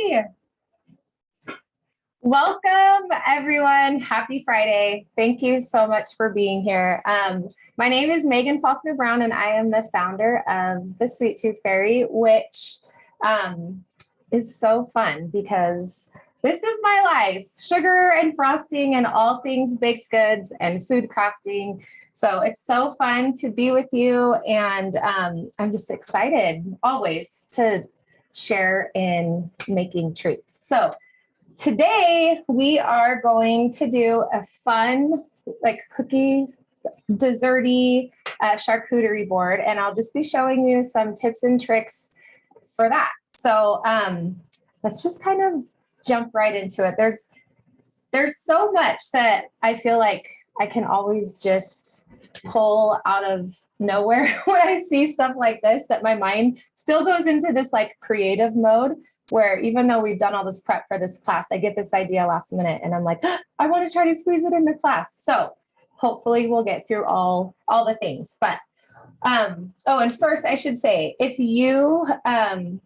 Hi. Welcome, everyone. Happy Friday. Thank you so much for being here. My name is Megan Faulkner Brown, and I am the founder of the Sweet Tooth Fairy, which is so fun because this is my life, sugar and frosting and all things baked goods and food crafting. So it's so fun to be with you. And I'm just excited always to share in making treats. So today we are going to do a fun, like cookies, desserty charcuterie board. And I'll just be showing you some tips and tricks for that. So let's just kind of jump right into it. There's so much that I feel like I can always just pull out of nowhere when I see stuff like this, that my mind still goes into this like creative mode where even though we've done all this prep for this class, I get this idea last minute and I'm like, I want to try to squeeze it into class. So hopefully we'll get through all the things. But and first I should say, if you haven't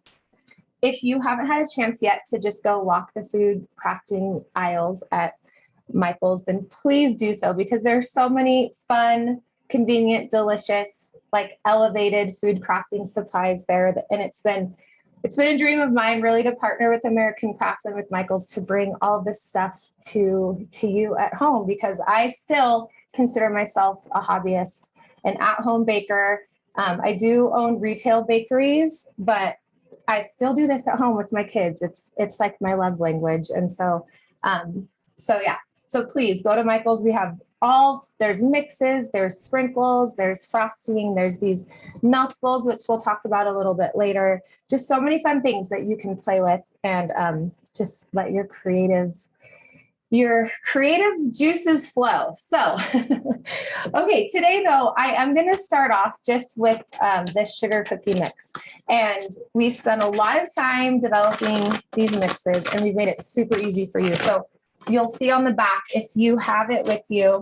had a chance yet to just go walk the food crafting aisles at Michael's, then please do so, because there's so many fun, convenient, delicious, like elevated food crafting supplies there. And it's been a dream of mine really to partner with American Crafts and with Michael's to bring all this stuff to you at home, because I still consider myself a hobbyist, an at-home baker. I do own retail bakeries, but I still do this at home with my kids. It's like my love language. And so yeah. So please go to Michael's. We have there's mixes, there's sprinkles, there's frosting, there's these meltables, which we'll talk about a little bit later. Just so many fun things that you can play with and just let your creative juices flow. So, okay, today though, I am going to start off just with this sugar cookie mix. And we spent a lot of time developing these mixes and we've made it super easy for you. So you'll see on the back, if you have it with you,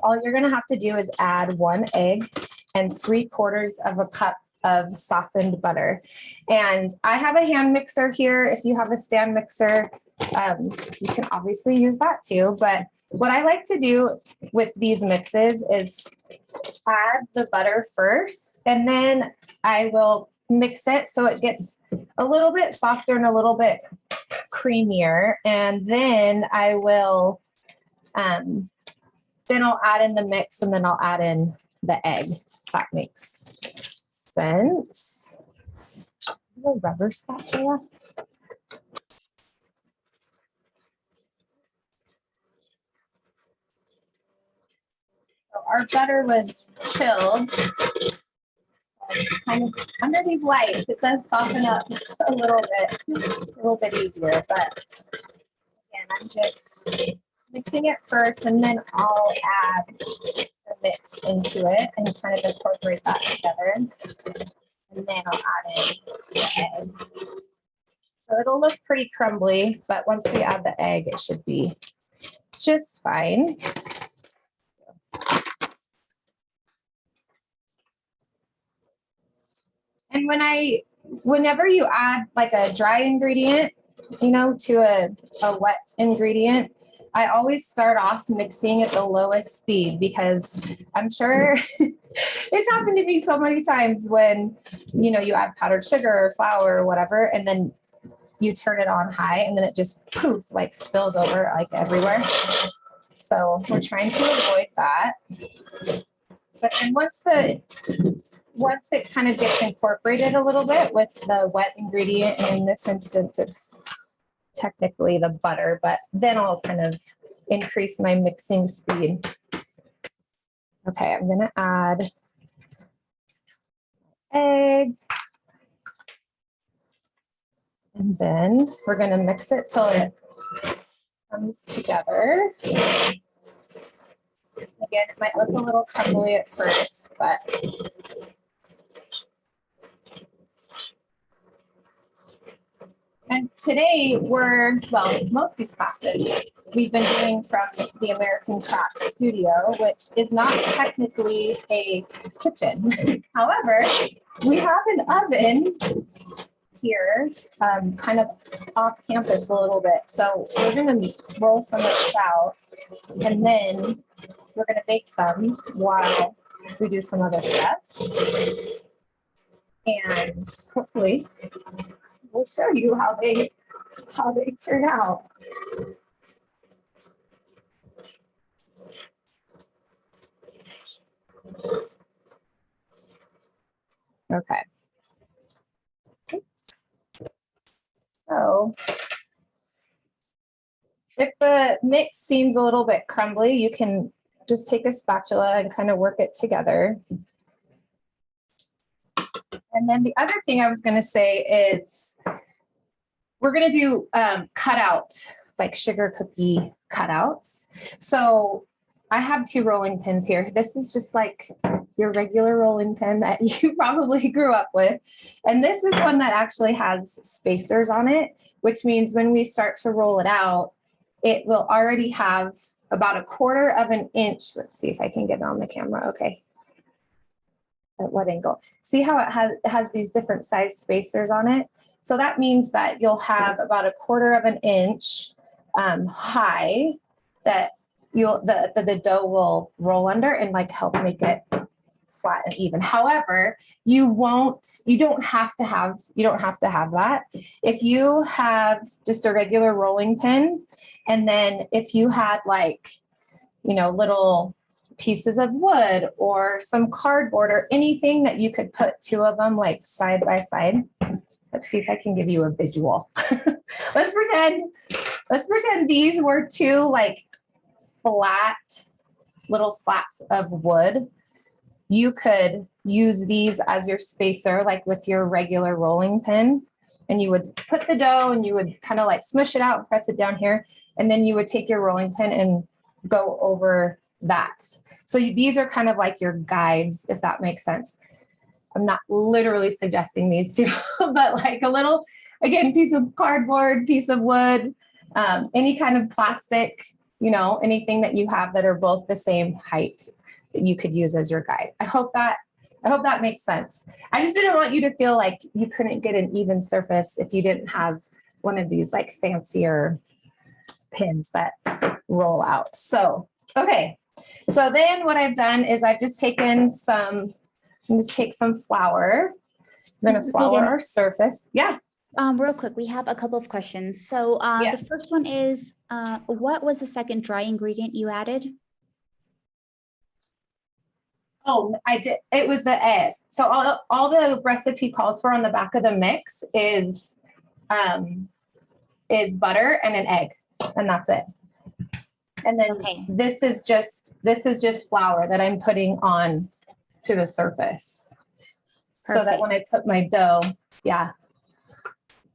all you're going to have to do is add 1 egg and 3/4 of a cup of softened butter. And I have a hand mixer here. If you have a stand mixer, you can obviously use that too. But what I like to do with these mixes is add the butter first, and then I will mix it so it gets a little bit softer and a little bit creamier. And then I will, then I'll add in the mix, and then I'll add in the egg, if that makes sense. A rubber spatula. So our butter was chilled. Kind of under these lights, it does soften up a little bit easier. But again, I'm just mixing it first, and then I'll add the mix into it and kind of incorporate that together. And then I'll add in the egg. So it'll look pretty crumbly, but once we add the egg, it should be just fine. And whenever you add like a dry ingredient, to a wet ingredient, I always start off mixing at the lowest speed, because I'm sure it's happened to me so many times when, you add powdered sugar or flour or whatever, and then you turn it on high and then it just poof, like spills over like everywhere. So we're trying to avoid that. But then once it kind of gets incorporated a little bit with the wet ingredient, and in this instance, it's technically the butter, but then I'll kind of increase my mixing speed. Okay, I'm going to add egg. And then we're going to mix it till it comes together. Again, it might look a little crumbly at first, but and today most of these classes we've been doing from the American Crafts Studio, which is not technically a kitchen. However, we have an oven here, kind of off campus a little bit. So we're going to roll some of this out, and then we're going to bake some while we do some other stuff. And hopefully we'll show you how they turn out. Okay. Oops. So if the mix seems a little bit crumbly, you can just take a spatula and kind of work it together. And then the other thing I was going to say is we're going to do cutout, like sugar cookie cutouts. So I have 2 rolling pins here. This is just like your regular rolling pin that you probably grew up with. And this is one that actually has spacers on it, which means when we start to roll it out, it will already have about 1/4 of an inch. Let's see if I can get it on the camera. Okay. At what angle? See how it has these different size spacers on it? So that means that you'll have about 1/4 of an inch high that the dough will roll under and like help make it flat and even. However, you don't have to have that. If you have just a regular rolling pin, and then if you had like, little pieces of wood or some cardboard or anything that you could put 2 of them like side by side. Let's see if I can give you a visual. Let's pretend these were 2 like flat little slats of wood. You could use these as your spacer, like with your regular rolling pin, and you would put the dough and you would kind of like smush it out and press it down here. And then you would take your rolling pin and go over that. So these are kind of like your guides, if that makes sense. I'm not literally suggesting these 2, but like a little, again, piece of cardboard, piece of wood, any kind of plastic, anything that you have that are both the same height that you could use as your guide. I hope that makes sense. I just didn't want you to feel like you couldn't get an even surface if you didn't have one of these like fancier pins that roll out. So, okay. So then what I've done is I've just taken I'm going to take some flour. I'm going to flour our surface. Yeah. Real quick, we have a couple of questions. So Yes. The first one is, what was the second dry ingredient you added? Oh, I did. It was the eggs. So all the recipe calls for on the back of the mix is butter and an egg, and that's it. And then this is just flour that I'm putting on to the surface. Perfect. So that when I put my dough, yeah.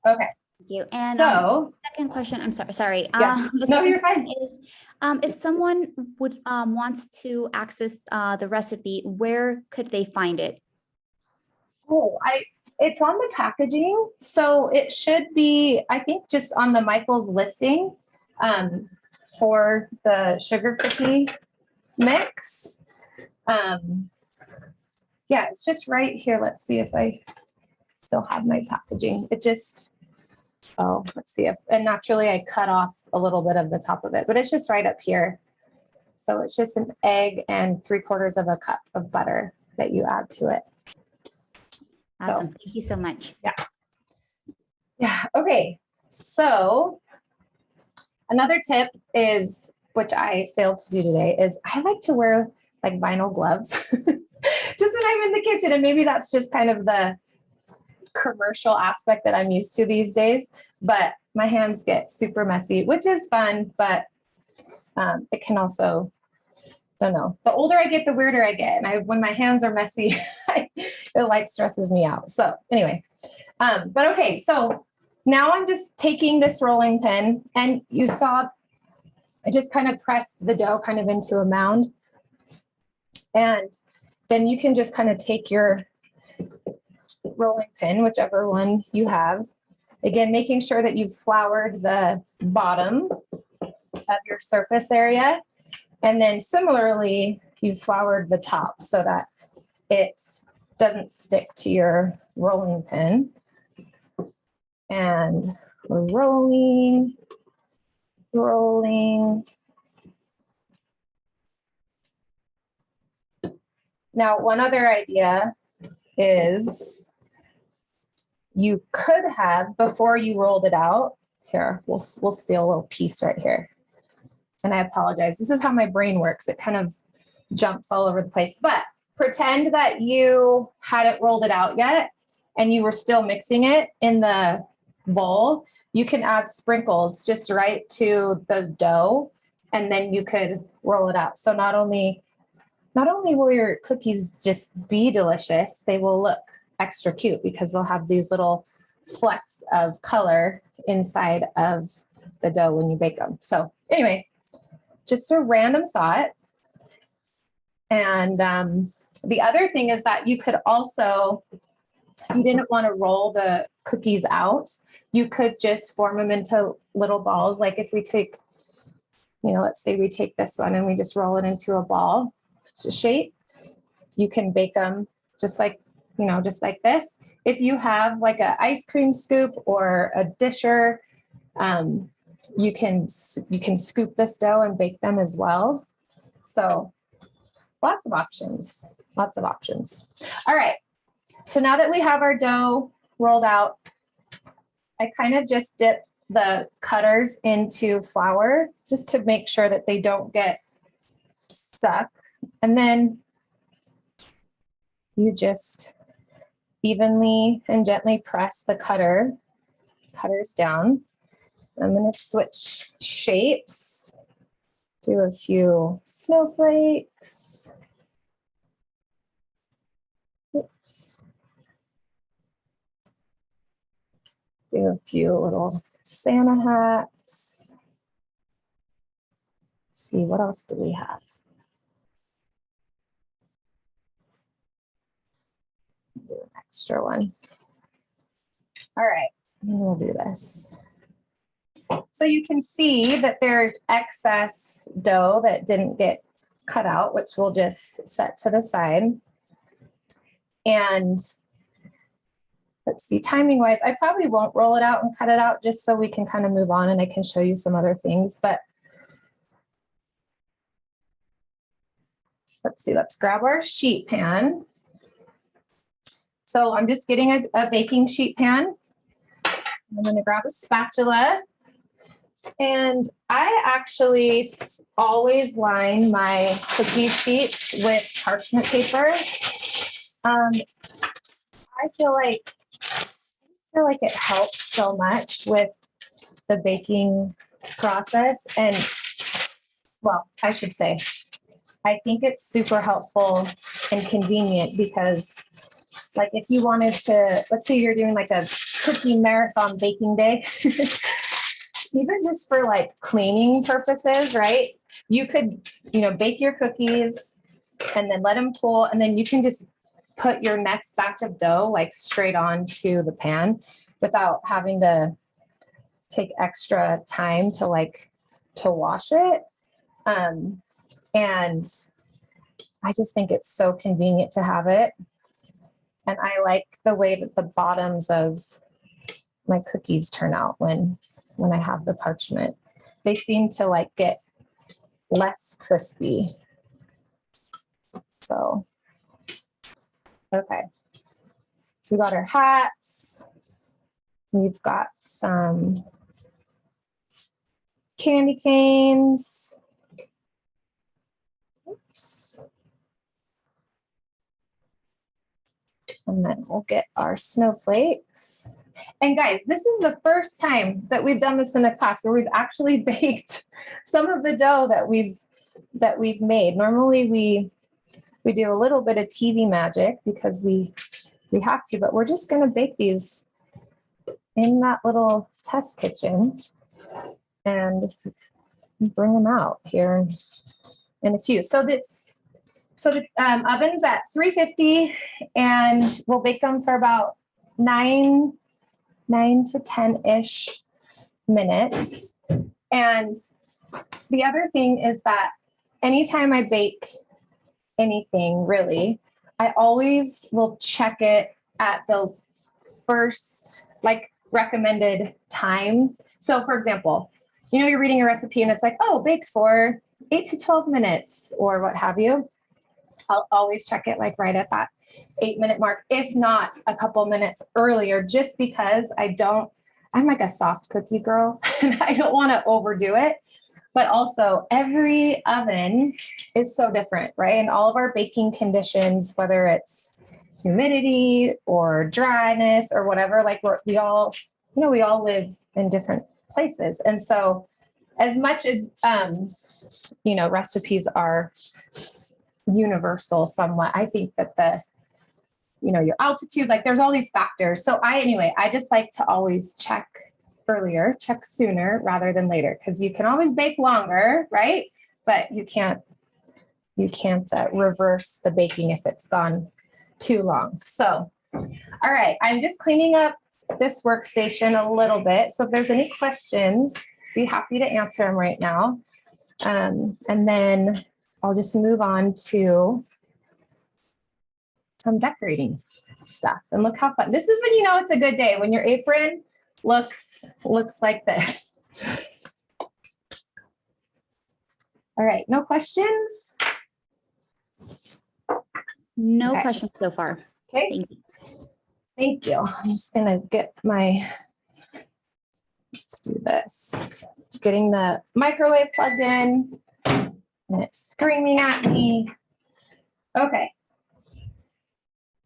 Okay. Thank you. And so second question, I'm sorry. Yeah. No, you're fine. Is, if someone would wants to access the recipe, where could they find it? Oh, it's on the packaging. So it should be, I think, just on the Michael's listing for the sugar cookie mix. Yeah, it's just right here. Let's see if I still have my packaging. Let's see if, and naturally I cut off a little bit of the top of it, but it's just right up here. So it's just an egg and 3/4 of a cup of butter that you add to it. Awesome. Thank you so much. Yeah. Yeah. Okay. So another tip is, which I failed to do today, is I like to wear like vinyl gloves just when I'm in the kitchen. And maybe that's just kind of the commercial aspect that I'm used to these days, but my hands get super messy, which is fun, but it can also, I don't know, the older I get, the weirder I get. And when my hands are messy, it like stresses me out. So anyway, but okay. So now I'm just taking this rolling pin, and you saw, I just kind of pressed the dough kind of into a mound. And then you can just kind of take your rolling pin, whichever one you have. Again, making sure that you've floured the bottom of your surface area. And then similarly, you've floured the top so that it doesn't stick to your rolling pin. And we're rolling, rolling. Now, one other idea is you could have, before you rolled it out, here, we'll steal a little piece right here. And I apologize. This is how my brain works. It kind of jumps all over the place. But pretend that you hadn't rolled it out yet and you were still mixing it in the bowl. You can add sprinkles just right to the dough, and then you could roll it out. So not only will your cookies just be delicious, they will look extra cute because they'll have these little flecks of color inside of the dough when you bake them. So anyway, just a random thought. And the other thing is that you could also, if you didn't want to roll the cookies out, you could just form them into little balls. Like if we take, let's say we take this one and we just roll it into a ball shape, you can bake them just like this. If you have like an ice cream scoop or a disher, you can scoop this dough and bake them as well. So lots of options. All right. So now that we have our dough rolled out, I kind of just dip the cutters into flour just to make sure that they don't get stuck. And then you just evenly and gently press the cutters down. I'm going to switch shapes, do a few snowflakes. Oops. Do a few little Santa hats. Let's see, what else do we have? Do an extra one. All right, and we'll do this. So you can see that there's excess dough that didn't get cut out, which we'll just set to the side. And let's see, timing wise, I probably won't roll it out and cut it out just so we can kind of move on and I can show you some other things. But let's see, let's grab our sheet pan. So I'm just getting a baking sheet pan. I'm going to grab a spatula. And I actually always line my cookie sheets with parchment paper. I feel like it helps so much with the baking process. And well, I should say, I think it's super helpful and convenient because like if you wanted to, let's say you're doing like a cookie marathon baking day, even just for like cleaning purposes, right? You could, bake your cookies and then let them cool. And then you can just put your next batch of dough like straight onto the pan without having to take extra time to wash it. And I just think it's so convenient to have it. And I like the way that the bottoms of my cookies turn out when I have the parchment. They seem to get less crispy. So, okay. So we got our hats. We've got some candy canes. Oops. And then we'll get our snowflakes. And guys, this is the first time that we've done this in a class where we've actually baked some of the dough that we've made. Normally we do a little bit of TV magic because we have to, but we're just going to bake these in that little test kitchen and bring them out here in a few. So the oven's at 350 and we'll bake them for about 9 to 10-ish minutes. And the other thing is that anytime I bake anything, really, I always will check it at the first, recommended time. So for example, you know, you're reading a recipe and it's like, oh, bake for 8 to 12 minutes or what have you. I'll always check it like right at that 8-minute mark, if not a couple minutes earlier, just because I'm like a soft cookie girl and I don't want to overdo it. But also every oven is so different, right? And all of our baking conditions, whether it's humidity or dryness or whatever, like we all live in different places. And so as much as, recipes are universal somewhat, I think that your altitude, like there's all these factors. So I just like to always check earlier, check sooner rather than later, because you can always bake longer, right? But you can't reverse the baking if it's gone too long. So, all right, I'm just cleaning up this workstation a little bit. So if there's any questions, be happy to answer them right now. And then I'll just move on to some decorating stuff. And look how fun. This is when you know it's a good day, when your apron looks like this. All right, no questions? No Okay. questions so far. Okay. Thank you. Thank you. I'm just gonna get let's do this. Getting the microwave plugged in and it's screaming at me. Okay.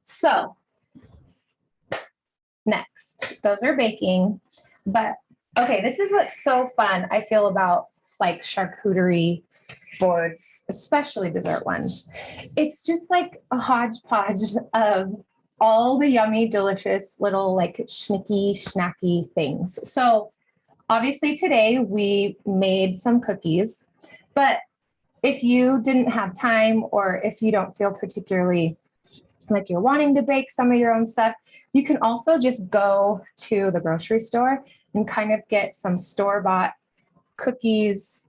So next, those are baking, but okay, this is what's so fun I feel about like charcuterie boards, especially dessert ones. It's just like a hodgepodge of all the yummy, delicious little like snacky things. So obviously today we made some cookies, but if you didn't have time or if you don't feel particularly like you're wanting to bake some of your own stuff, you can also just go to the grocery store and kind of get some store-bought cookies,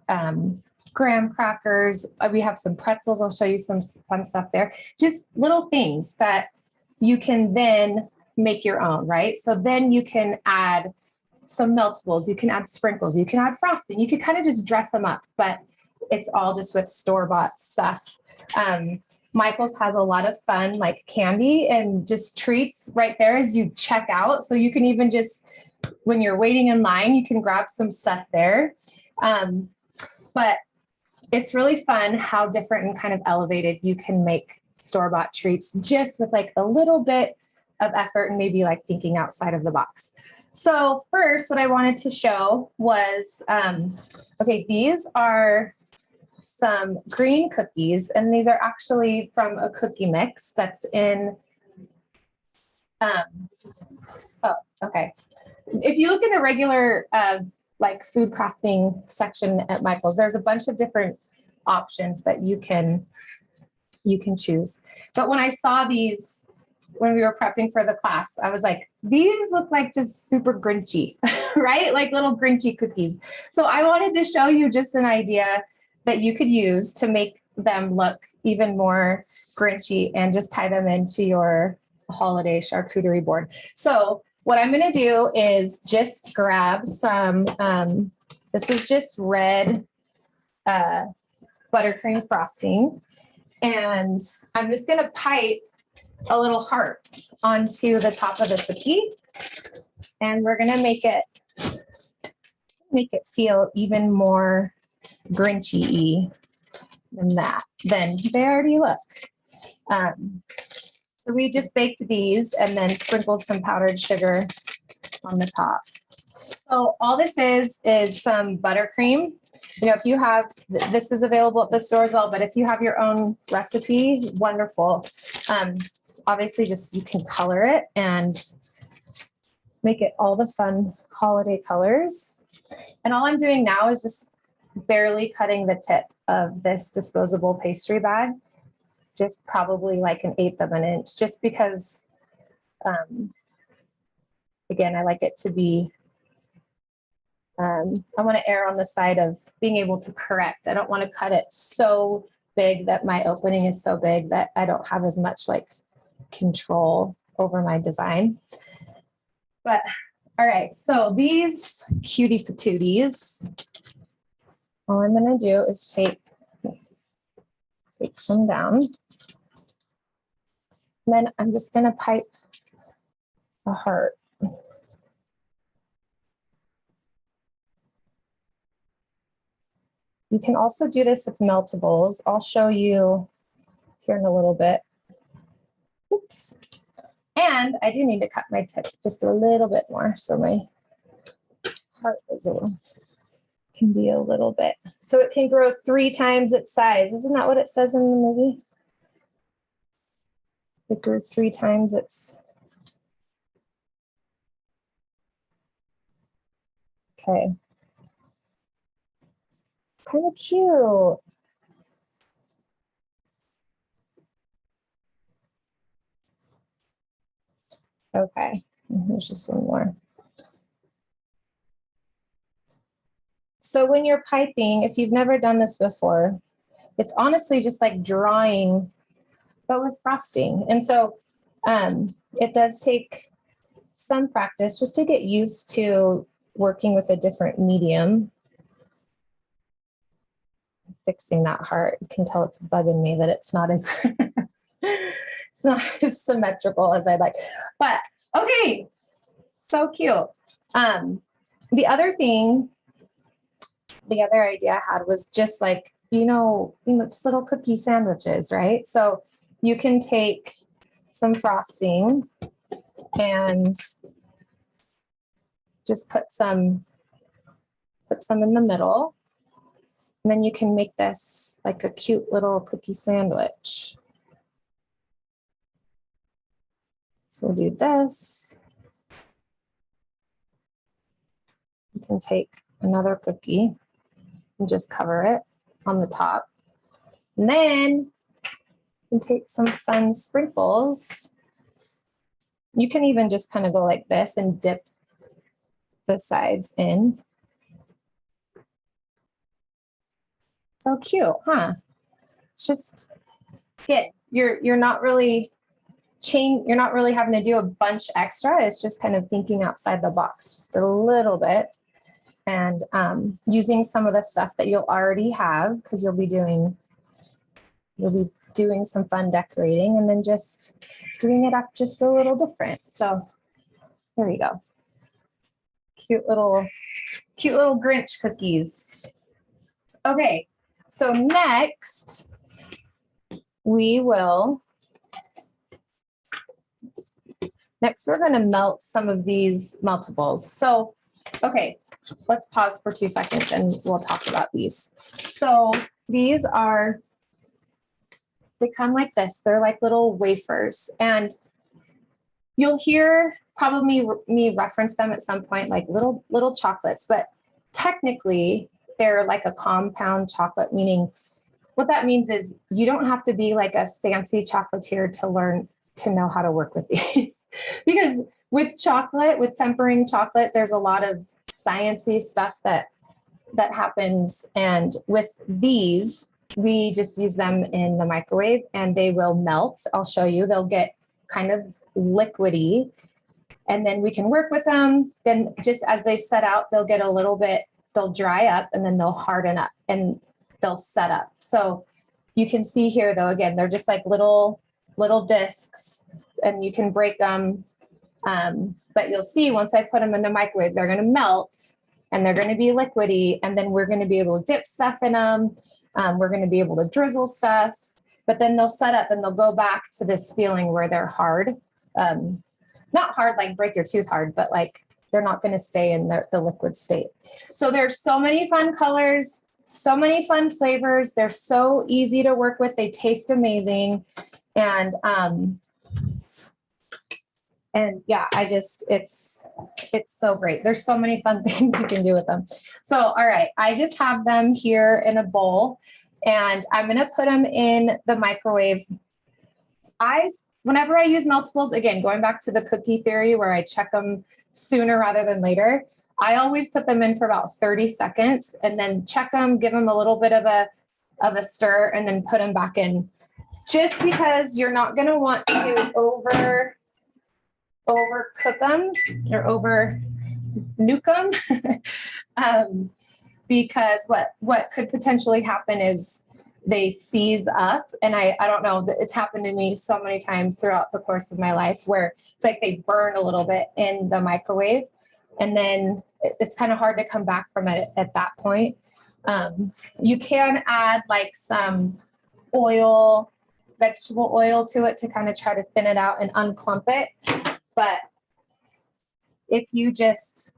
graham crackers. We have some pretzels. I'll show you some fun stuff there. Just little things that you can then make your own, right? So then you can add some meltables, you can add sprinkles, you can add frosting, you can kind of just dress them up, but it's all just with store-bought stuff. Michael's has a lot of fun, like candy and just treats right there as you check out. So you can even just, when you're waiting in line, you can grab some stuff there. But it's really fun how different and kind of elevated you can make store-bought treats just with like a little bit of effort and maybe like thinking outside of the box. So first, what I wanted to show was, okay, these are some green cookies, and these are actually from a cookie mix that's in, okay. If you look in the regular like food crafting section at Michael's, there's a bunch of different options that you can choose. But when I saw these, when we were prepping for the class, I was like, these look like just super Grinchy, right? Like little Grinchy cookies. So I wanted to show you just an idea that you could use to make them look even more Grinchy and just tie them into your holiday charcuterie board. So what I'm going to do is just grab some, this is just red buttercream frosting. And I'm just going to pipe a little heart onto the top of the cookie. And we're going to make it feel even more Grinchy-y than that. Then they already look. So we just baked these and then sprinkled some powdered sugar on the top. So all this is some buttercream. You know, if you have, this is available at the store as well, but if you have your own recipe, wonderful. Obviously just you can color it and make it all the fun holiday colors. And all I'm doing now is just barely cutting the tip of this disposable pastry bag, just probably like 1/8 of an inch, just because, again, I like it to be, I want to err on the side of being able to correct. I don't want to cut it so big that my opening is so big that I don't have as much like control over my design. But All right, so these cutie patooties, all I'm gonna do is take some down. And then I'm just gonna pipe a heart. You can also do this with meltables. I'll show you here in a little bit. Oops. And I do need to cut my tip just a little bit more, so my heart can be a little bit. So it can grow 3 times its size. Isn't that what it says in the movie? It grew 3 times its. Okay. Kind of cute. Okay, and here's just one more. So when you're piping, if you've never done this before, it's honestly just like drawing, but with frosting. And so it does take some practice just to get used to working with a different medium. Fixing that heart, you can tell it's bugging me that it's not as it's not as symmetrical as I'd like, but okay, so cute. The other idea I had was just like, just little cookie sandwiches, right? So you can take some frosting and just put some in the middle. And then you can make this like a cute little cookie sandwich. So we'll do this. You can take another cookie and just cover it on the top. And then you can take some fun sprinkles. You can even just kind of go like this and dip the sides in. So cute, huh? It's just you're not really having to do a bunch extra. It's just kind of thinking outside the box just a little bit, and using some of the stuff that you'll already have, because you'll be doing some fun decorating, and then just doing it up just a little different. So there you go. Cute little Grinch cookies. Okay, so next we're going to melt some of these meltables. So, okay, let's pause for 2 seconds and we'll talk about these. So these they come like this. They're like little wafers, and you'll hear probably me reference them at some point, like little chocolates, but technically they're like a compound chocolate, meaning what that means is you don't have to be like a fancy chocolatier to learn to know how to work with these. Because with tempering chocolate, there's a lot of sciencey stuff that happens. And with these, we just use them in the microwave and they will melt. I'll show you. They'll get kind of liquidy, and then we can work with them. Then just as they set out, they'll get a little bit, they'll dry up, and then they'll harden up and they'll set up. So you can see here though, again, they're just like little discs, and you can break them. But you'll see once I put them in the microwave, they're going to melt and they're going to be liquidy, and then we're going to be able to dip stuff in them. We're going to be able to drizzle stuff, but then they'll set up and they'll go back to this feeling where they're hard. Not hard like break your tooth hard, but like they're not going to stay in the liquid state. So there's so many fun colors, so many fun flavors. They're so easy to work with. They taste amazing. And yeah, it's so great. There's so many fun things you can do with them. So, all right, I just have them here in a bowl, and I'm going to put them in the microwave. Whenever I use meltables, again, going back to the cookie theory where I check them sooner rather than later, I always put them in for about 30 seconds and then check them, give them a little bit of a stir, and then put them back in. Just because you're not going to want to overcook them or nuke them. Because what could potentially happen is they seize up. And I don't know, it's happened to me so many times throughout the course of my life where it's like they burn a little bit in the microwave. And then it's kind of hard to come back from it at that point. You can add like some oil, vegetable oil to it to kind of try to thin it out and unclump it. But if you just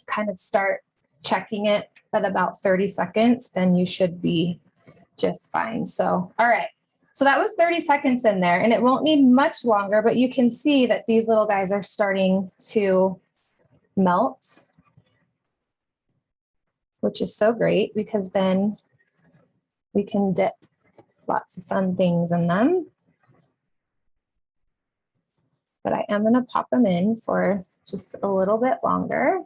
kind of start checking it at about 30 seconds, then you should be just fine. So, all right. So that was 30 seconds in there, and it won't need much longer, but you can see that these little guys are starting to melt, which is so great because then we can dip lots of fun things in them. But I am going to pop them in for just a little bit longer.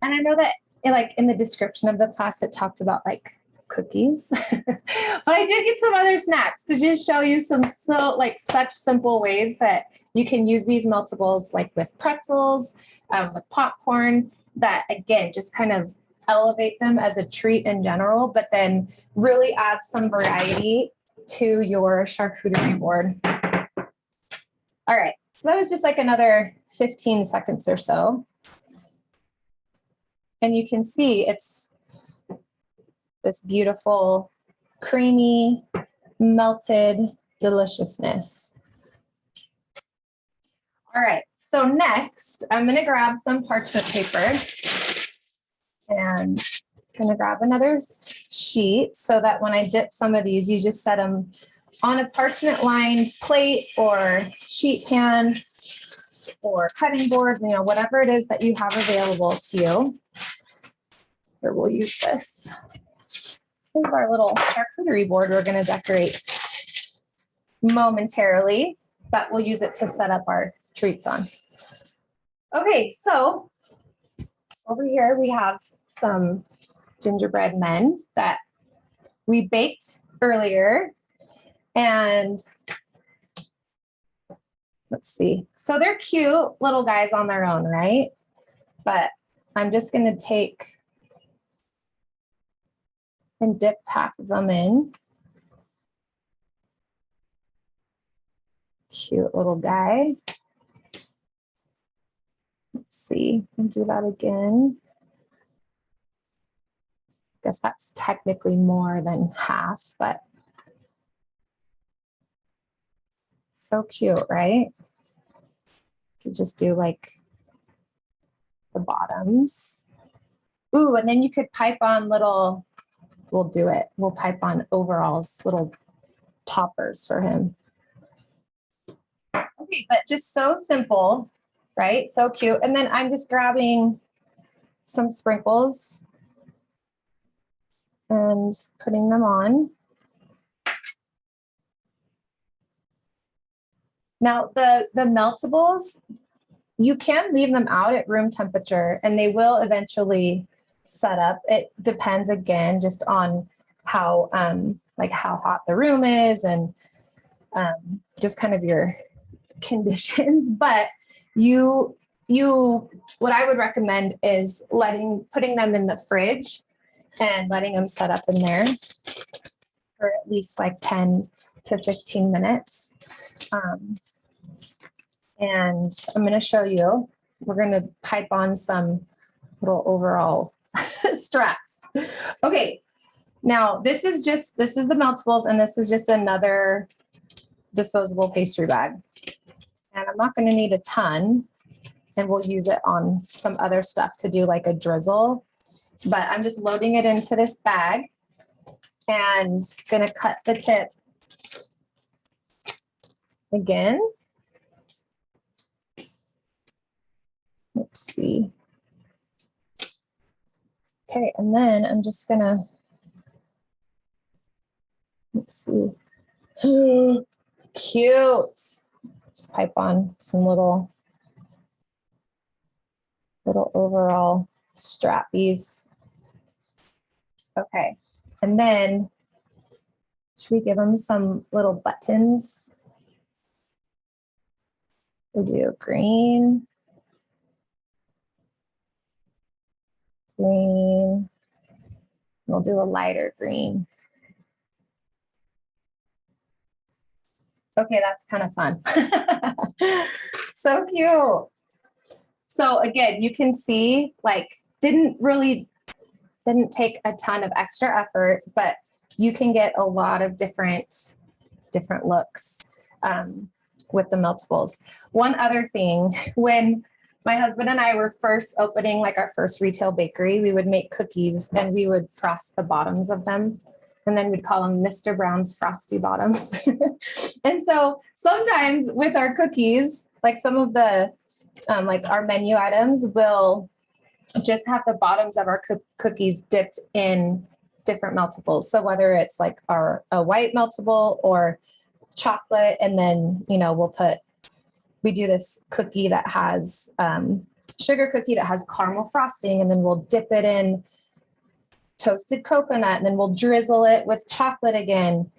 And I know that like in the description of the class, it talked about like cookies, but I did get some other snacks to just show you some such simple ways that you can use these meltables, like with pretzels, with popcorn, that again, just kind of elevate them as a treat in general, but then really add some variety to your charcuterie board. All right, so that was just like another 15 seconds or so. And you can see it's this beautiful, creamy, melted deliciousness. All right, so next I'm gonna grab some parchment paper and I'm gonna grab another sheet so that when I dip some of these, you just set them on a parchment lined plate or sheet pan or cutting board, you know, whatever it is that you have available to you. Here, we'll use this. Here's our little charcuterie board we're going to decorate momentarily, but we'll use it to set up our treats on. Okay, so over here we have some gingerbread men that we baked earlier. And let's see. So they're cute little guys on their own, right? But I'm just going to take and dip half of them in. Cute little guy. Let's see. I'll do that again. Guess that's technically more than half, but so cute, right? You just do like the bottoms. Ooh, and then you could pipe on little, we'll do it. We'll pipe on overalls, little toppers for him. Okay, but just so simple, right? So cute. And then I'm just grabbing some sprinkles and putting them on. Now, the meltables, you can leave them out at room temperature and they will eventually set up. It depends again just on how how hot the room is and just kind of your conditions. But what I would recommend is putting them in the fridge and letting them set up in there for at least like 10 to 15 minutes. And I'm going to show you, we're going to pipe on some little overall straps. Okay. Now this is the meltables, and this is just another disposable pastry bag. And I'm not going to need a ton, and we'll use it on some other stuff to do like a drizzle, but I'm just loading it into this bag and going to cut the tip again. Let's see. Okay, and then I'm just gonna, let's see. Cute. Let's pipe on some little overall strappies. Okay, And then should we give them some little buttons? We'll do green, green. We'll do a lighter green. Okay, that's kind of fun. So cute. So again, you can see like didn't take a ton of extra effort, but you can get a lot of different looks with the meltables. One other thing, when my husband and I were first opening like our first retail bakery, we would make cookies and we would frost the bottoms of them. And then we'd call them Mr. Brown's Frosty Bottoms. And so sometimes with our cookies, like some of the, like our menu items will just have the bottoms of our cookies dipped in different meltables. So whether it's like a white meltable or chocolate, and then, you know, we do this cookie that has sugar cookie that has caramel frosting, and then we'll dip it in toasted coconut, and then we'll drizzle it with chocolate again.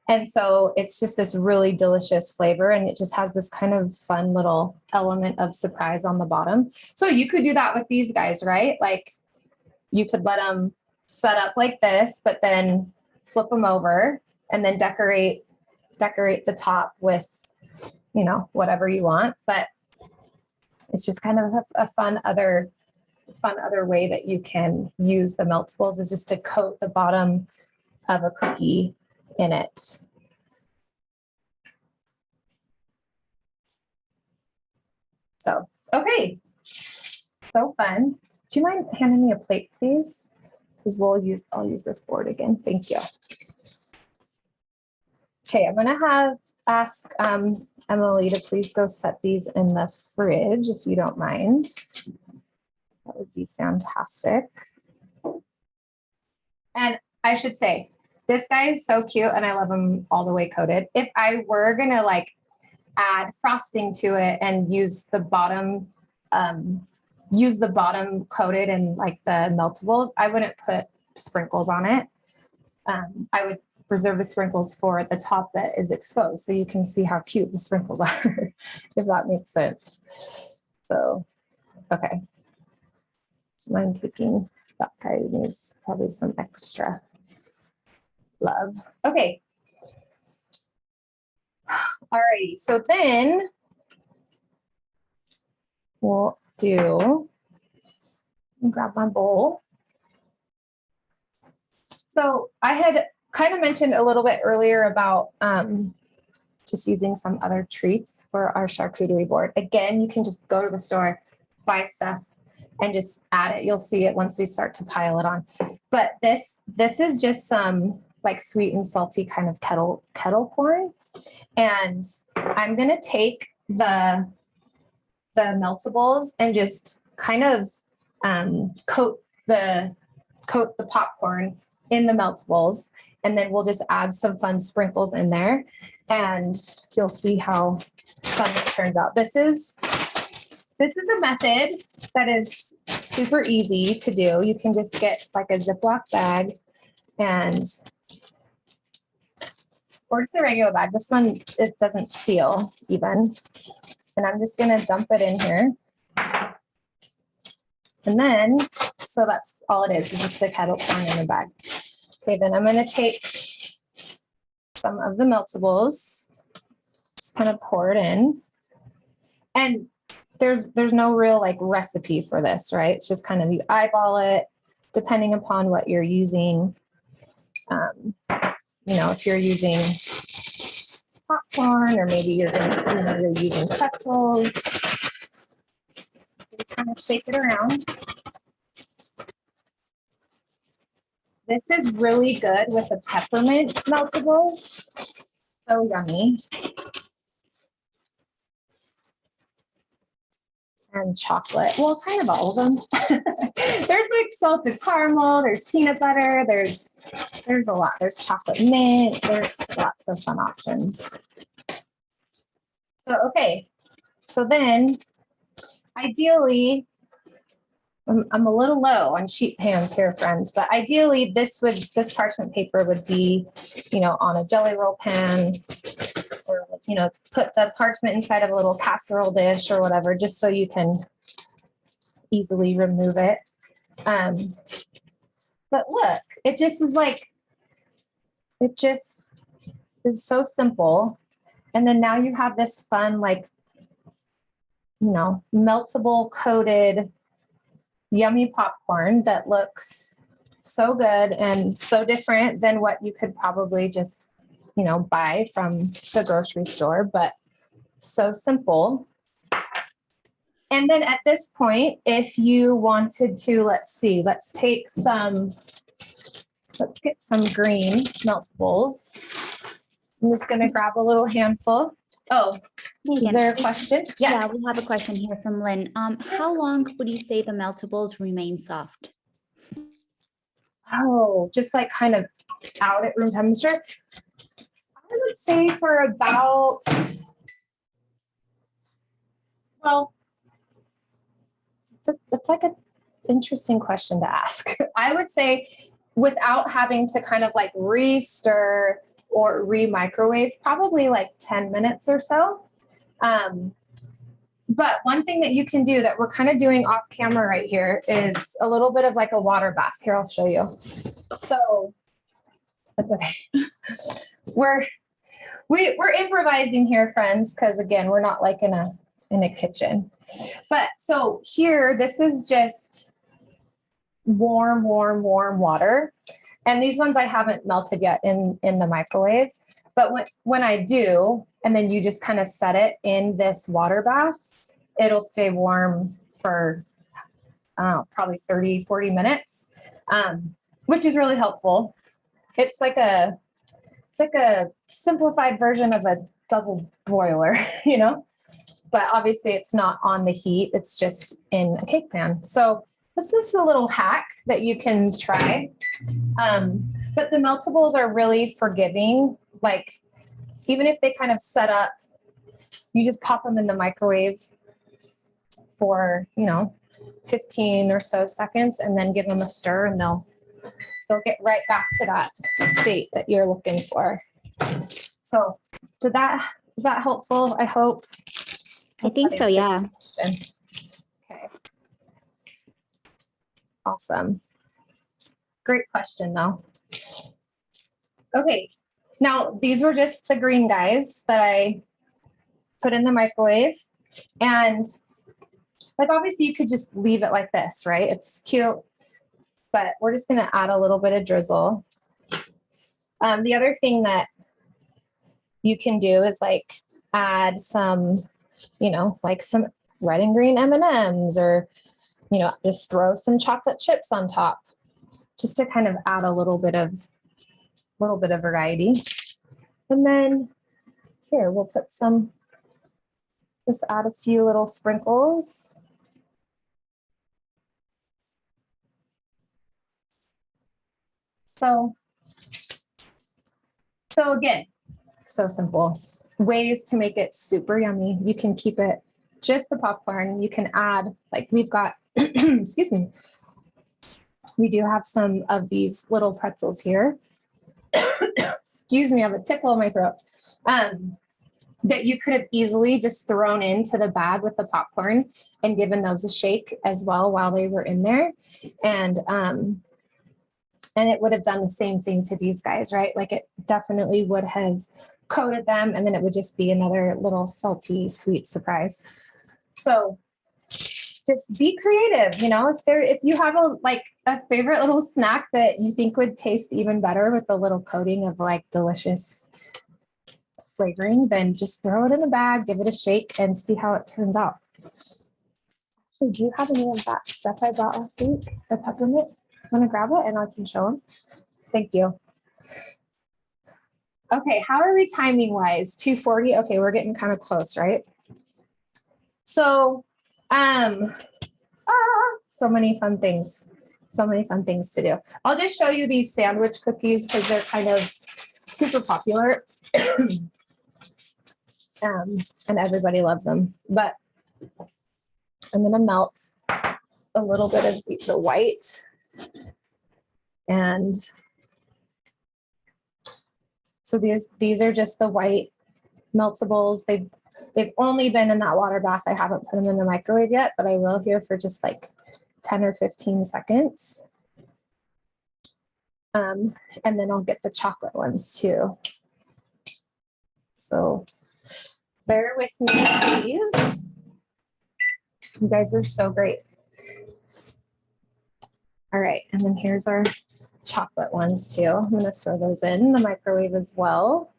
And so it's just this really delicious flavor, and it just has this kind of fun little element of surprise on the bottom. So you could do that with these guys, right? Like you could let them set up like this, but then flip them over and then decorate the top with, you know, whatever you want. But it's just kind of a fun other way that you can use the meltables, is just to coat the bottom of a cookie in it. So, okay. So fun. Do you mind handing me a plate, please? Because I'll use this board again. Thank you. Okay, I'm gonna ask Emily to please go set these in the fridge if you don't mind. That would be fantastic. And I should say, this guy is so cute and I love him all the way coated. If I were gonna like add frosting to it and use the bottom coated in like the meltables, I wouldn't put sprinkles on it. I would preserve the sprinkles for the top that is exposed, so you can see how cute the sprinkles are, if that makes sense. So, okay. Do you mind taking that guy? Needs probably some extra love. Okay. Alrighty, so then we'll grab my bowl. So I had kind of mentioned a little bit earlier about just using some other treats for our charcuterie board. Again, you can just go to the store, buy stuff, and just add it. You'll see it once we start to pile it on. But this is just some like sweet and salty kind of kettle corn. And I'm gonna take the meltables and just kind of coat the popcorn in the meltables, and then we'll just add some fun sprinkles in there, and you'll see how fun it turns out. This is a method that is super easy to do. You can just get like a Ziploc bag or just a regular bag. This one, it doesn't seal even. And I'm just gonna dump it in here. And then, so that's all it is just the kettle corn in the bag. Okay, then I'm gonna take some of the meltables, just kind of pour it in. And there's no real like recipe for this, right? It's just kind of you eyeball it depending upon what you're using. You know, if you're using popcorn, or maybe you're using pretzels, just kind of shake it around. This is really good with the peppermint meltables. So yummy. And chocolate. Well, kind of all of them. There's like salted caramel, there's peanut butter, there's a lot. There's chocolate mint, there's lots of fun options. So, okay. So then ideally I'm a little low on sheet pans here, friends, but ideally this parchment paper would be, on a jelly roll pan, or, put the parchment inside of a little casserole dish or whatever, just so you can easily remove it. But look, it just is so simple. And then now you have this fun, meltable coated yummy popcorn that looks so good and so different than what you could probably just, buy from the grocery store, but so simple. And then at this point, if you wanted to, let's get some green meltables. I'm just going to grab a little handful. Oh, Megan, is there a question? Yes. Yeah, we have a question here from Lynn. How long would you say the meltables remain soft? Oh, just kind of out at room temperature. I would say for about, well, it's an interesting question to ask. I would say without having to kind of re-stir or re-microwave, probably 10 minutes or so. But one thing that you can do that we're kind of doing off camera right here is a little bit of a water bath. Here, I'll show you. So that's okay. We're improvising here, friends, because again, we're not in a kitchen. But so here, this is just warm water. And these ones I haven't melted yet in the microwave. But when I do, and then you just kind of set it in this water bath, it'll stay warm for, probably 30, 40 minutes, which is really helpful. It's like a simplified version of a double boiler, but obviously it's not on the heat. It's just in a cake pan. So this is a little hack that you can try. But the meltables are really forgiving. Even if they kind of set up, you just pop them in the microwave for, 15 or so seconds and then give them a stir and they'll get right back to that state that you're looking for. So is that helpful? I hope. I think so, yeah. Okay. Awesome. Great question though. Okay. Now these were just the green guys that I put in the microwave, and obviously you could just leave it like this, right? It's cute, but we're just going to add a little bit of drizzle. The other thing that you can do is add some, some red and green M&Ms, or, just throw some chocolate chips on top, just to kind of add a little bit of variety. And then here, we'll put just add a few little sprinkles. So again, so simple. Ways to make it super yummy. You can keep it just the popcorn. You can add, we've got, excuse me, we do have some of these little pretzels here. Excuse me, I have a tickle in my throat. That you could have easily just thrown into the bag with the popcorn and given those a shake as well while they were in there. And it would have done the same thing to these guys, right? It definitely would have coated them, and then it would just be another little salty, sweet surprise. So just be creative, if you have a favorite little snack that you think would taste even better with a little coating of delicious flavoring, then just throw it in a bag, give it a shake, and see how it turns out. Actually, do you have any of that stuff I bought last week? The peppermint? Want to grab it and I can show them? Thank you. Okay, how are we timing wise? 2:40. Okay, we're getting kind of close, right? So, so many fun things. So many fun things to do. I'll just show you these sandwich cookies because they're kind of super popular. And everybody loves them. But I'm going to melt a little bit of the white. And so these are just the white meltables. They've only been in that water bath. I haven't put them in the microwave yet, but I will here for just like 10 or 15 seconds. And then I'll get the chocolate ones too. So bear with me, please. You guys are so great. All right, and then here's our chocolate ones too. I'm gonna throw those in the microwave as well.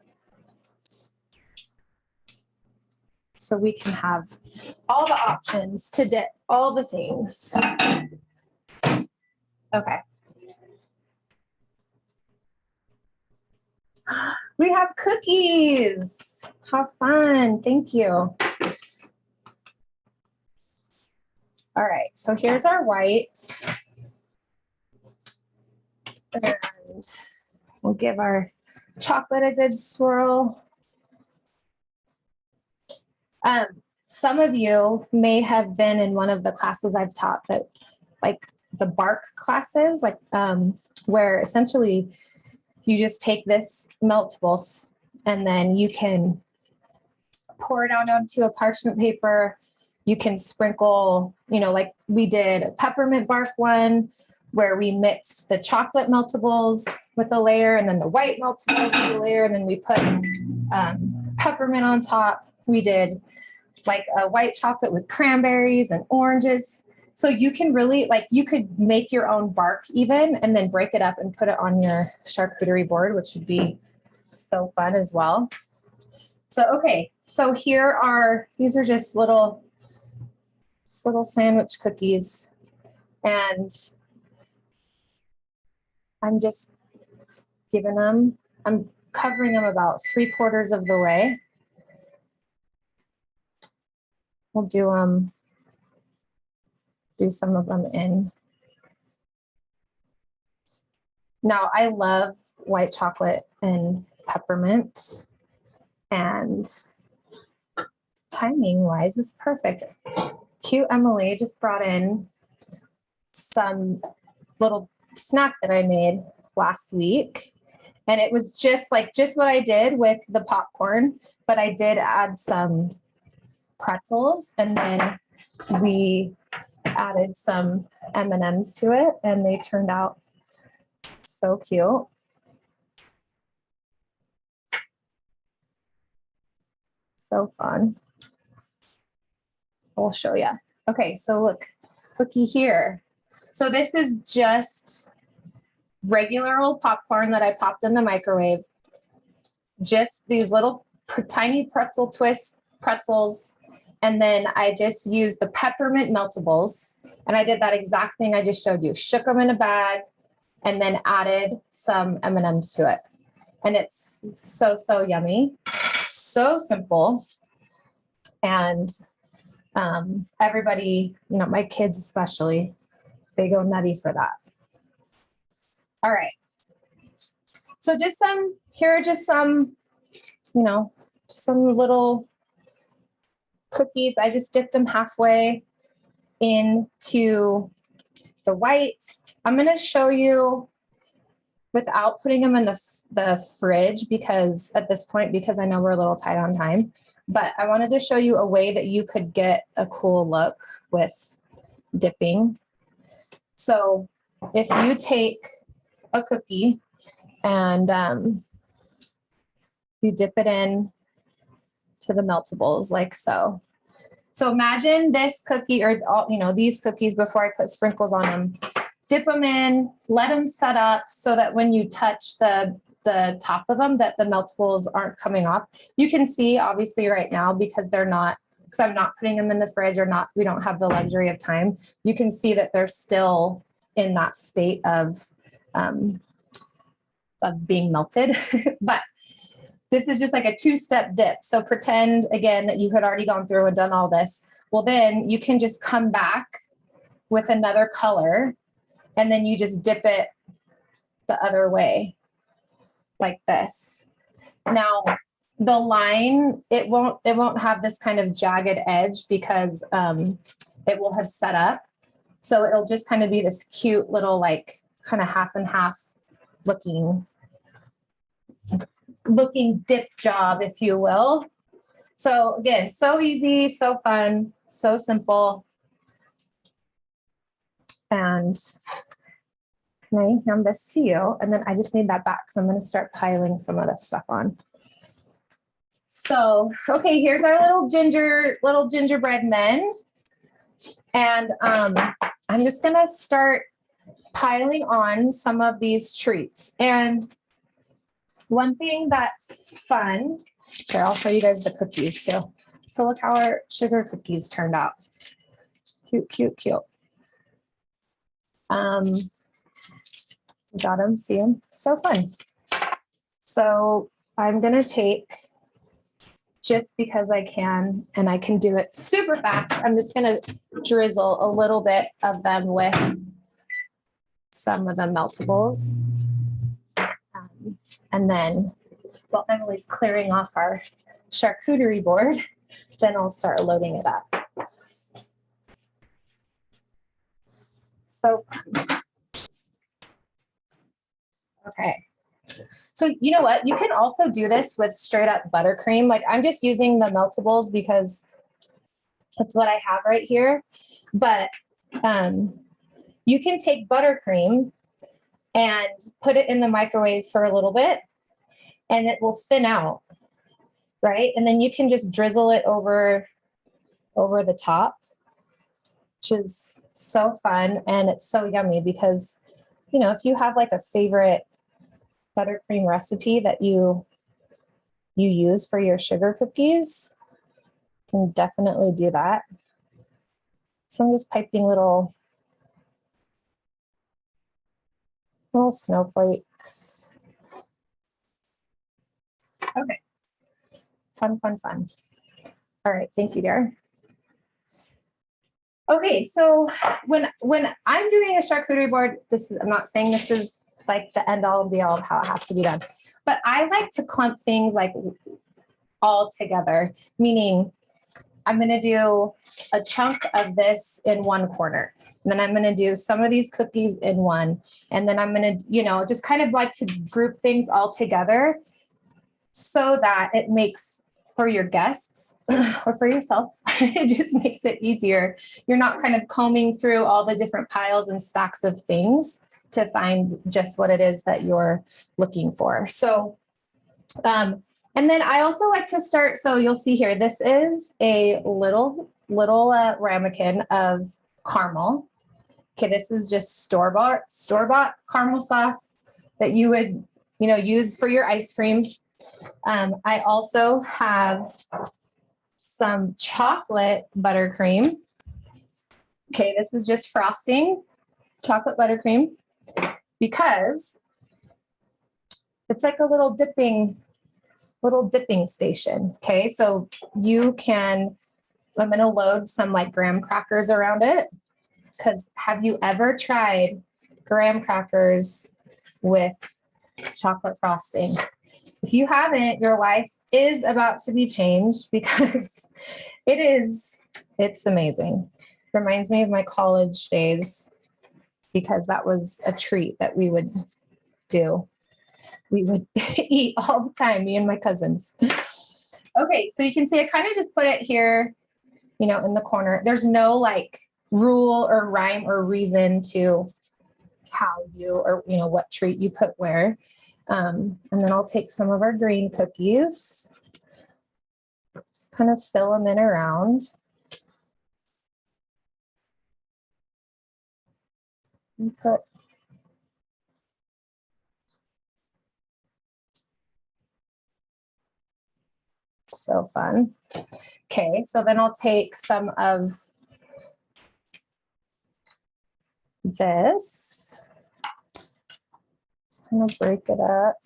So we can have all the options to dip all the things. Okay. We have cookies. How fun. Thank you. All right, so here's our white. And we'll give our chocolate a good swirl. Some of you may have been in one of the classes I've taught that, like the bark classes, like where essentially you just take this meltables and then you can pour it out onto a parchment paper. You can sprinkle, you know, like we did a peppermint bark one where we mixed the chocolate meltables with a layer and then the white meltables with a layer, and then we put peppermint on top. We did like a white chocolate with cranberries and oranges. So you can really, like, you could make your own bark even and then break it up and put it on your charcuterie board, which would be so fun as well. So, okay, so here are, these are just little sandwich cookies. And I'm just giving them, I'm covering them about 3/4 of the way. We'll do some of them in. Now, I love white chocolate and peppermint, and timing wise is perfect. Cute Emily just brought in some little snack that I made last week. And it was just what I did with the popcorn, but I did add some pretzels, and then we added some M&Ms to it, and they turned out so cute. So fun. I'll show you. Okay, so look, looky here. So this is just regular old popcorn that I popped in the microwave. Just these little tiny pretzel twist pretzels. And then I just used the peppermint meltables. And I did that exact thing I just showed you. Shook them in a bag and then added some M&Ms to it. And it's so, so yummy. So simple. And everybody, you know, my kids especially, they go nutty for that. All right. So here are just some, you know, some little cookies. I just dipped them halfway into the white. I'm going to show you without putting them in the fridge because at this point, because I know we're a little tight on time, but I wanted to show you a way that you could get a cool look with dipping. So if you take a cookie and you dip it in to the meltables like so. So imagine this cookie or all, you know, these cookies before I put sprinkles on them. Dip them in, let them set up so that when you touch the top of them, that the meltables aren't coming off. You can see obviously right now because they're not, because I'm not putting them in the fridge or not, we don't have the luxury of time. You can see that they're still in that state of being melted, but this is just like a 2-step dip. So pretend again that you had already gone through and done all this. Well, then you can just come back with another color and then you just dip it the other way like this. Now the line, it won't have this kind of jagged edge because it will have set up. So it'll just kind of be this cute little like kind of half and half looking dip job, if you will. So again, so easy, so fun, so simple. And can I hand this to you? And then I just need that back, so I'm going to start piling some of this stuff on. So, okay, here's our little gingerbread men. And I'm just going to start piling on some of these treats. And one thing that's fun, here, I'll show you guys the cookies too. So look how our sugar cookies turned out. Cute, cute, cute. Got them, see them, so fun. So I'm gonna take, just because I can, and I can do it super fast, I'm just gonna drizzle a little bit of them with some of the meltables. And then while Emily's clearing off our charcuterie board, then I'll start loading it up. So fun. Okay. So you know what? You can also do this with straight up buttercream. Like I'm just using the meltables because that's what I have right here. But you can take buttercream and put it in the microwave for a little bit and it will thin out, right? And then you can just drizzle it over the top, which is so fun. And it's so yummy because, you know, if you have like a favorite buttercream recipe that you use for your sugar cookies, you can definitely do that. So I'm just piping little snowflakes. Okay. Fun, fun, fun. All right. Thank you, dear. Okay. So when I'm doing a charcuterie board, I'm not saying this is like the end all be all of how it has to be done, but I like to clump things like all together, meaning I'm going to do a chunk of this in one corner. And then I'm going to do some of these cookies in one. And then I'm going to, you know, just kind of like to group things all together so that it makes for your guests or for yourself, it just makes it easier. You're not kind of combing through all the different piles and stacks of things to find just what it is that you're looking for. So, and then I also like to start, so you'll see here, this is a little ramekin of caramel. Okay, this is just store-bought caramel sauce that you would, you know, use for your ice cream. I also have some chocolate buttercream. Okay, this is just frosting, chocolate buttercream, because it's like a little dipping station. Okay, so you can, I'm going to load some like graham crackers around it, because have you ever tried graham crackers with chocolate frosting? If you haven't, your life is about to be changed because it's amazing. Reminds me of my college days because that was a treat that we would do. We would eat all the time, me and my cousins. Okay, so you can see I kind of just put it here, you know, in the corner. There's no like rule or rhyme or reason to how you, or, you know, what treat you put where. And then I'll take some of our green cookies, just kind of fill them in around. And put so fun. Okay, so then I'll take some of this, just kind of break it up.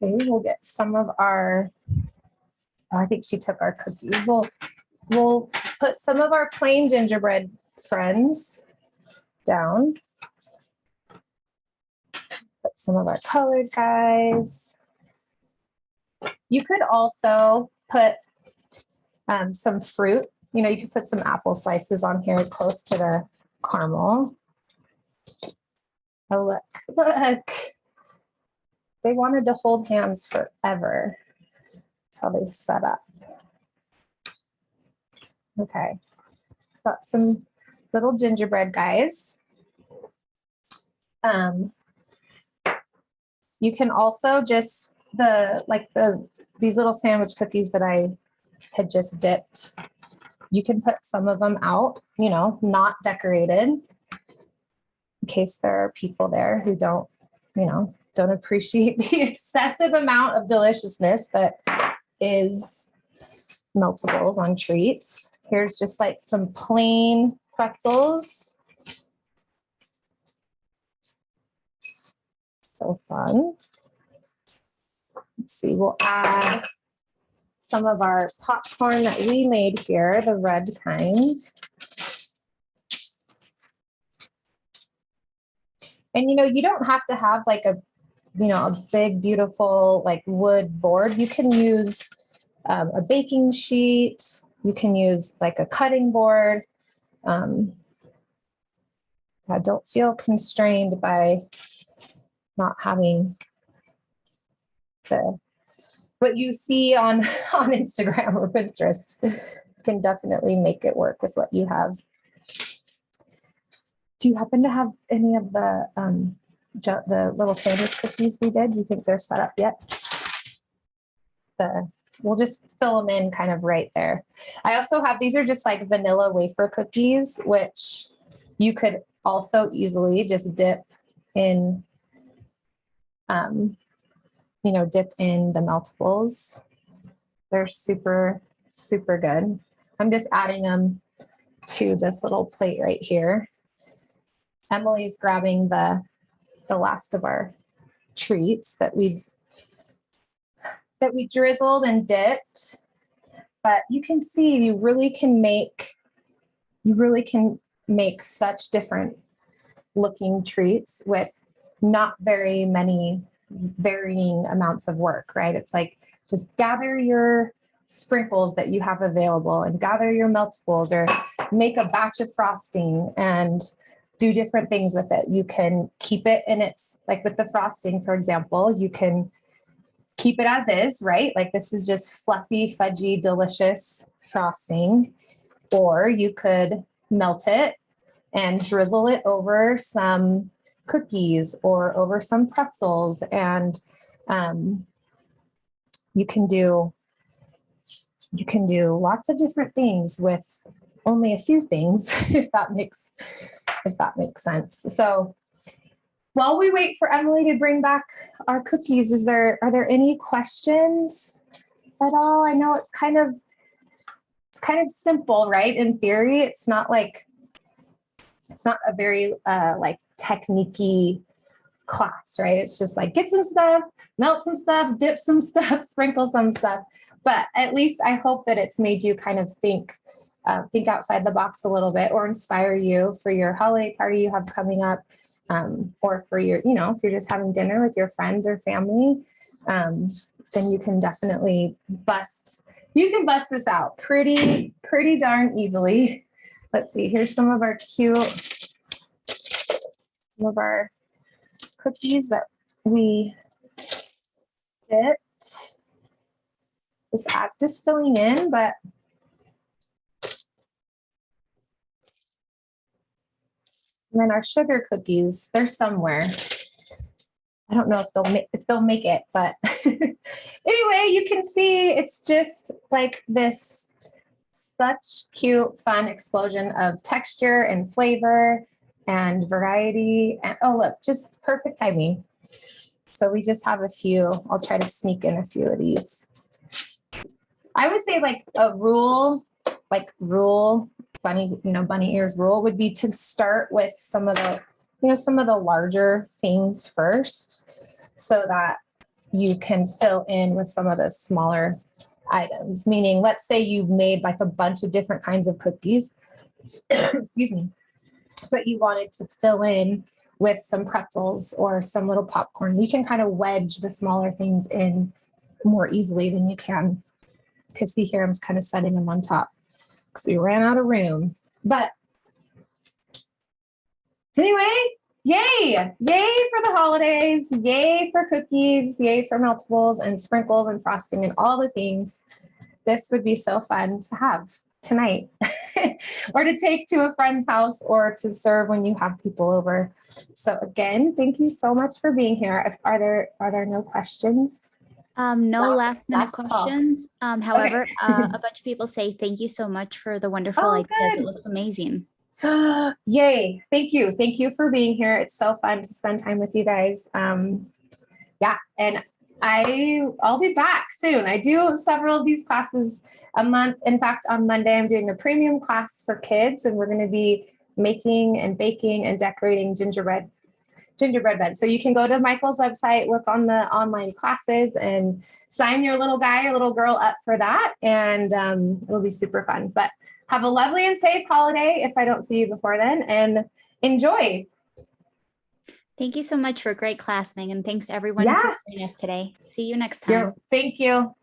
Okay, we'll get some of our, I think she took our cookies. We'll put some of our plain gingerbread friends down. Put some of our colored guys. You could also put some fruit. You know, you could put some apple slices on here close to the caramel. Oh, look, look. They wanted to hold hands forever. That's how they set up. Okay, got some little gingerbread guys. You can also just these little sandwich cookies that I had just dipped. You can put some of them out, you know, not decorated, in case there are people there who don't, you know, don't appreciate the excessive amount of deliciousness that is meltables on treats. Here's just like some plain pretzels. So fun. Let's see, we'll add some of our popcorn that we made here, the red kind. And, you know, you don't have to have like a, you know, a big, beautiful like wood board. You can use a baking sheet. You can use like a cutting board. I don't feel constrained by not having what you see on Instagram or Pinterest. You can definitely make it work with what you have. Do you happen to have any of the little sandwich cookies we did? Do you think they're set up yet? We'll just fill them in kind of right there. I also have, these are just like vanilla wafer cookies, which you could also easily just dip in, you know, dip in the meltables. They're super, super good. I'm just adding them to this little plate right here. Emily's grabbing the last of our treats that we drizzled and dipped. But you can see you really can make such different looking treats with not very many varying amounts of work, right? It's like just gather your sprinkles that you have available and gather your meltables, or make a batch of frosting and do different things with it. You can keep it in its, like with the frosting, for example, you can keep it as is, right? Like this is just fluffy, fudgy, delicious frosting. Or you could melt it and drizzle it over some cookies or over some pretzels. And you can do lots of different things with only a few things, if that makes sense. So while we wait for Emily to bring back our cookies, are there any questions at all? I know it's kind of simple, right? In theory, it's not a very like technique-y class, right? It's just like get some stuff, melt some stuff, dip some stuff, sprinkle some stuff. But at least I hope that it's made you kind of think outside the box a little bit, or inspire you for your holiday party you have coming up, or for your, you know, if you're just having dinner with your friends or family, then you can definitely bust this out pretty darn easily. Let's see, here's some of our cookies that we dipped. Just filling in, but and then our sugar cookies, they're somewhere. I don't know if they'll make it, but anyway, you can see it's just like this such cute, fun explosion of texture and flavor and variety. And oh, look, just perfect timing. So we just have a few. I'll try to sneak in a few of these. I would say like a rule, bunny ears rule would be to start with some of the larger things first, so that you can fill in with some of the smaller items. Meaning, let's say you've made like a bunch of different kinds of cookies, excuse me, but you wanted to fill in with some pretzels or some little popcorn. You can kind of wedge the smaller things in more easily than you can. Because see here, I'm just kind of setting them on top because we ran out of room. But anyway, yay! Yay for the holidays. Yay for cookies. Yay for meltables and sprinkles and frosting and all the things. This would be so fun to have tonight or to take to a friend's house or to serve when you have people over. So again, thank you so much for being here. Are there no questions? No last minute call. questions. However, a bunch of people say thank you so much for the wonderful ideas. Good. It looks amazing. Yay. Thank you. Thank you for being here. It's so fun to spend time with you guys. Yeah. And I'll be back soon. I do several of these classes a month. In fact, on Monday, I'm doing a premium class for kids, and we're going to be making and baking and decorating gingerbread bed. So you can go to Michael's website, look on the online classes, and sign your little guy or little girl up for that. And it'll be super fun. But have a lovely and safe holiday if I don't see you before then, and enjoy. Thank you so much for a great class, Megan. Thanks everyone for joining us today. See you next time. Thank you.